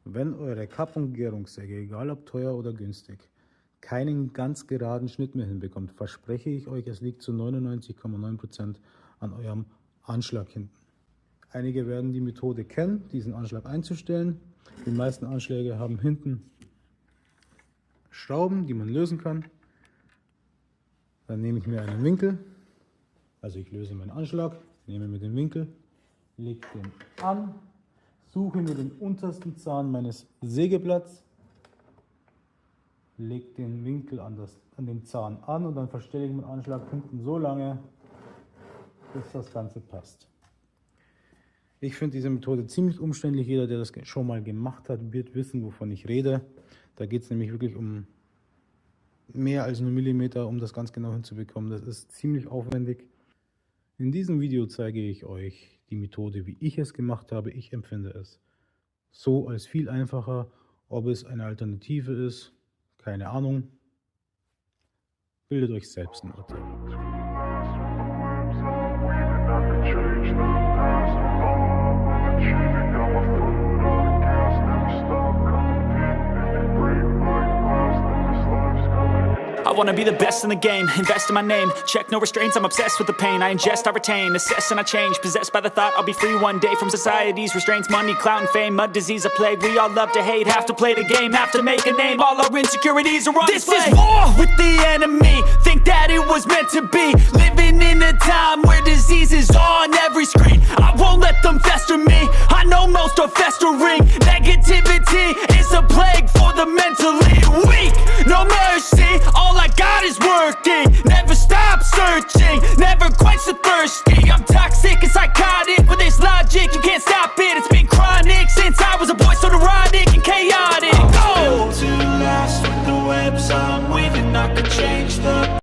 Wenn eure Kapp- und Gärungssäge, egal ob teuer oder günstig, keinen ganz geraden Schnitt mehr hinbekommt, verspreche ich euch, es liegt zu 99,9% an eurem Anschlag hinten. Einige werden die Methode kennen, diesen Anschlag einzustellen. Die meisten Anschläge haben hinten Schrauben, die man lösen kann. Dann nehme ich mir einen Winkel, also ich löse meinen Anschlag, nehme mir den Winkel, lege den an, suche mir den untersten Zahn meines Sägeblatts, lege den Winkel an den Zahn an und dann verstelle ich meinen Anschlag hinten so lange, bis das Ganze passt. Ich finde diese Methode ziemlich umständlich. Jeder, der das schon mal gemacht hat, wird wissen, wovon ich rede. Da geht es nämlich wirklich um mehr als nur Millimeter, um das ganz genau hinzubekommen. Das ist ziemlich aufwendig. In diesem Video zeige ich euch die Methode, wie ich es gemacht habe. Ich empfinde es so als viel einfacher. Ob es eine Alternative ist, keine Ahnung. Bildet euch selbst ein Urteil. I wanna be the best in the game, invest in my name. Check no restraints, I'm obsessed with the pain. I ingest, I retain, assess and I change. Possessed by the thought I'll be free one day from society's restraints. Money, clout and fame, mud, disease, a plague. We all love to hate, have to play the game, have to make a name. All our insecurities are on display. This is war with the enemy, think that it was meant to be. Living in a time where disease is on every screen. I won't let them fester me, I know most are festering. Negativity is a plague for the mentally weak. No mercy, all I got is working. Never stop searching, never quench the thirsty. I'm toxic and psychotic, with this logic you can't stop it. It's been chronic since I was a boy, so neurotic and chaotic. I'm built to last with the webs I'm weaving. I could change the